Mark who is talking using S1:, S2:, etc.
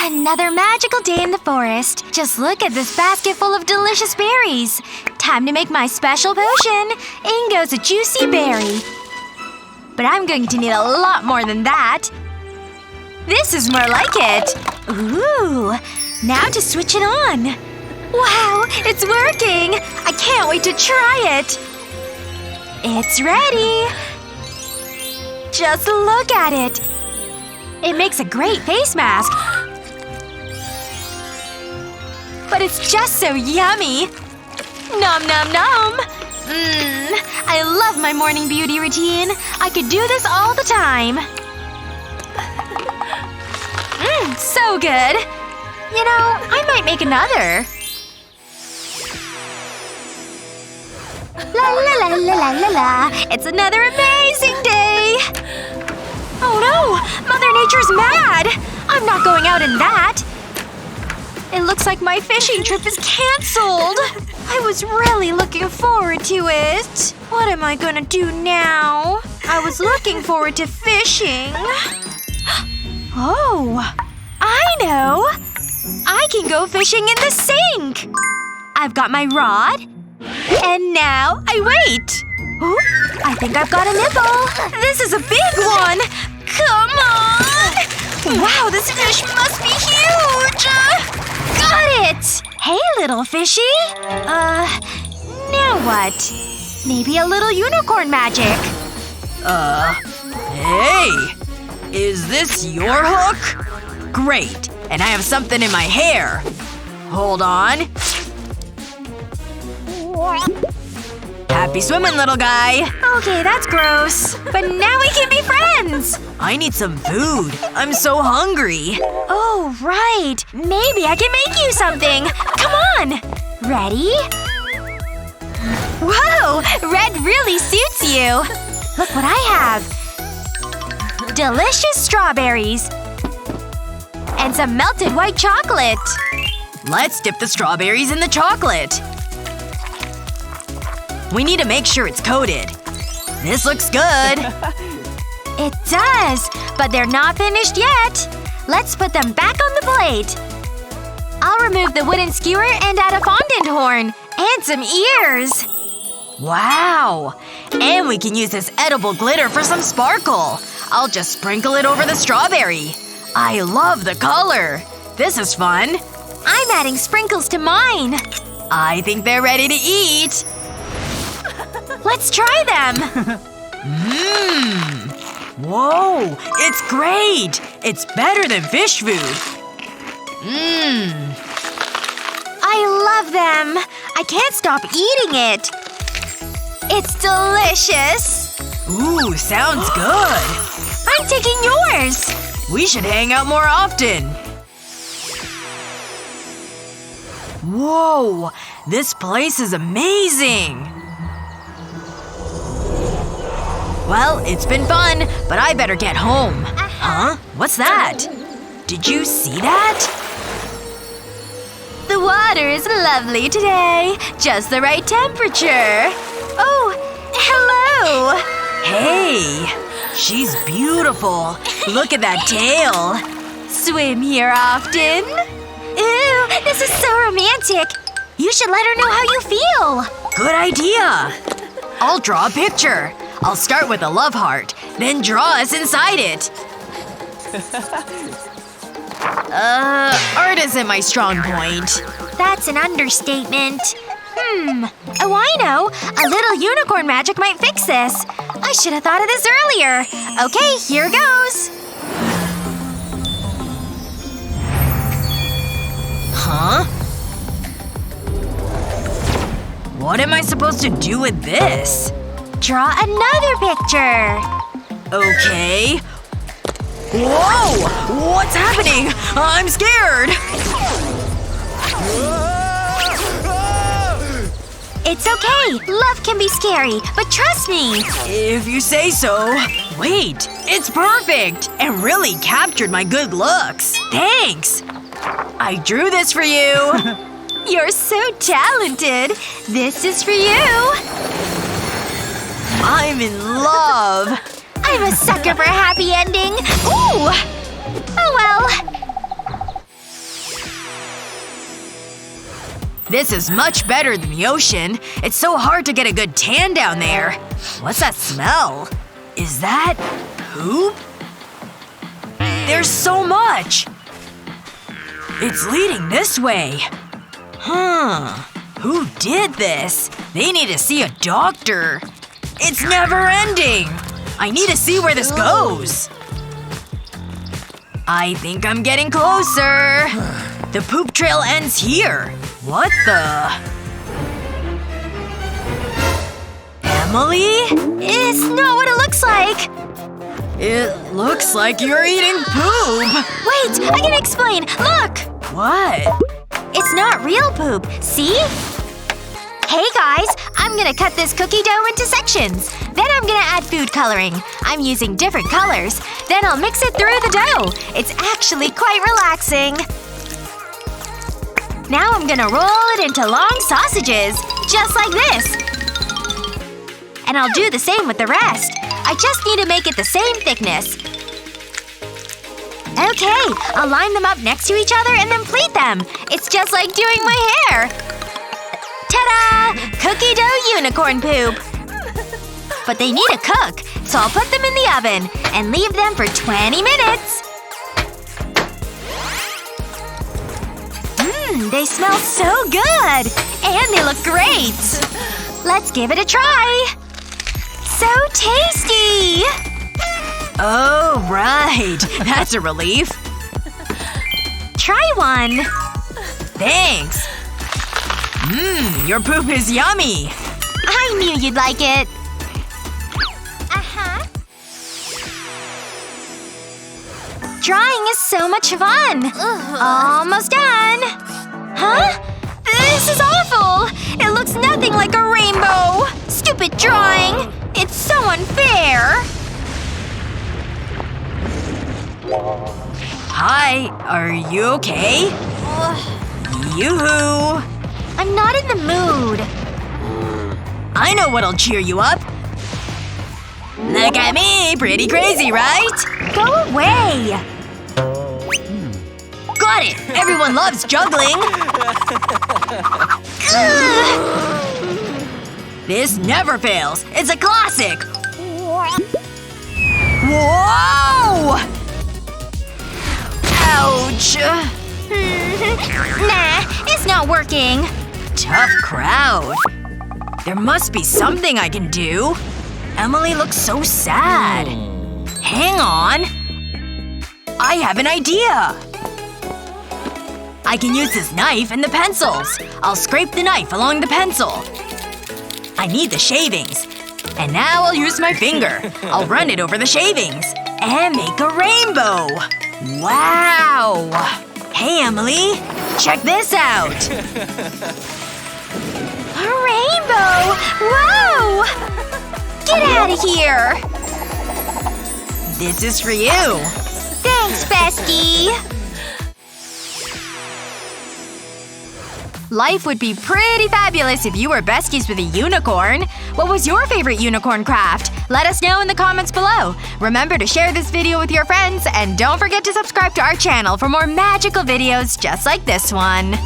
S1: Another magical day in the forest. Just look at this basket full of delicious berries. Time to make my special potion. In goes a juicy berry. But I'm going to need a lot more than that. This is more like it. Ooh. Now to switch it on. Wow, it's working! I can't wait to try it! It's ready! Just look at it! It makes a great face mask. But it's just so yummy! Nom nom nom! I love my morning beauty routine. I could do this all the time. So good! You know, I might make another. La la la la la la la. It's another amazing day! Oh no! Mother Nature's mad! I'm not going out in that! It looks like my fishing trip is cancelled! I was really looking forward to it. What am I gonna do now? I was looking forward to fishing. Oh. I know! I can go fishing in the sink! I've got my rod. And now I wait. Oh, I think I've got a nibble. This is a big one! Come on! Wow, this fish must be huge! Got it! Hey, little fishy. Now what? Maybe a little unicorn magic.
S2: Hey! Is this your hook? Great. And I have something in my hair. Hold on. Happy swimming, little guy.
S1: Okay, that's gross. But now we can be friends!
S2: I need some food. I'm so hungry.
S1: Oh, right. Maybe I can make you something. Come on! Ready? Whoa! Red really suits you! Look what I have. Delicious strawberries. And some melted white chocolate.
S2: Let's dip the strawberries in the chocolate. We need to make sure it's coated. This looks good.
S1: It does! But they're not finished yet. Let's put them back on the plate. I'll remove the wooden skewer and add a fondant horn. And some ears.
S2: Wow! And we can use this edible glitter for some sparkle. I'll just sprinkle it over the strawberry. I love the color. This is fun.
S1: I'm adding sprinkles to mine.
S2: I think they're ready to eat.
S1: Let's try them!
S2: Whoa! It's great! It's better than fish food.
S1: I love them! I can't stop eating it! It's delicious!
S2: Ooh, sounds good.
S1: I'm taking yours!
S2: We should hang out more often. Whoa! This place is amazing! Well, it's been fun, but I better get home. Huh? What's that? Did you see that?
S1: The water is lovely today. Just the right temperature. Oh, hello!
S2: Hey! She's beautiful. Look at that tail.
S1: Swim here often? Ew, this is so romantic. You should let her know how you feel.
S2: Good idea. I'll draw a picture. I'll start with a love heart, then draw us inside it. Art isn't my strong point.
S1: That's an understatement. Oh, I know. A little unicorn magic might fix this. I should have thought of this earlier. Okay, here goes.
S2: Huh? What am I supposed to do with this?
S1: Draw another picture.
S2: Okay. Whoa! What's happening? I'm scared!
S1: It's okay. Love can be scary, but trust me.
S2: If you say so. Wait. It's perfect! And really captured my good looks. Thanks! I drew this for you.
S1: You're so talented. This is for you.
S2: I'm in love.
S1: I'm a sucker for a happy ending. Ooh! Oh well.
S2: This is much better than the ocean. It's so hard to get a good tan down there. What's that smell? Is that… poop? There's so much! It's leading this way. Who did this? They need to see a doctor. It's never ending! I need to see where this goes. I think I'm getting closer. The poop trail ends here. What the… Emily?
S1: It's not what it looks like!
S2: It looks like you're eating poop.
S1: Wait! I can explain! Look!
S2: What?
S1: It's not real poop. See? Hey guys! I'm gonna cut this cookie dough into sections. Then I'm gonna add food coloring. I'm using different colors. Then I'll mix it through the dough. It's actually quite relaxing. Now I'm gonna roll it into long sausages. Just like this. And I'll do the same with the rest. I just need to make it the same thickness. Okay, I'll line them up next to each other and then pleat them. It's just like doing my hair. Ta-da! Cookie dough unicorn poop. But they need to cook, so I'll put them in the oven and leave them for 20 minutes. They smell so good! And they look great! Let's give it a try! So tasty!
S2: Oh, right. That's a relief.
S1: Try one.
S2: Thanks. Your poop is yummy.
S1: I knew you'd like it. Drawing is so much fun. Almost done. Huh? This is awful! It looks nothing like a rainbow! Stupid drawing! It's so unfair!
S2: Hi, are you okay? Yoo-hoo!
S1: I'm not in the mood.
S2: I know what'll cheer you up. Look at me, pretty crazy, right?
S1: Go away!
S2: Got it! Everyone loves juggling! This never fails. It's a classic! Whoa! Ouch!
S1: Nah, it's not working.
S2: Tough crowd. There must be something I can do. Emily looks so sad. Hang on. I have an idea! I can use this knife and the pencils. I'll scrape the knife along the pencil. I need the shavings. And now I'll use my finger. I'll run it over the shavings. And make a rainbow! Wow! Hey, Emily. Check this out!
S1: A rainbow! Whoa! Get out of here!
S2: This is for you.
S1: Thanks, bestie!
S2: Life would be pretty fabulous if you were besties with a unicorn. What was your favorite unicorn craft? Let us know in the comments below. Remember to share this video with your friends, and don't forget to subscribe to our channel for more magical videos just like this one.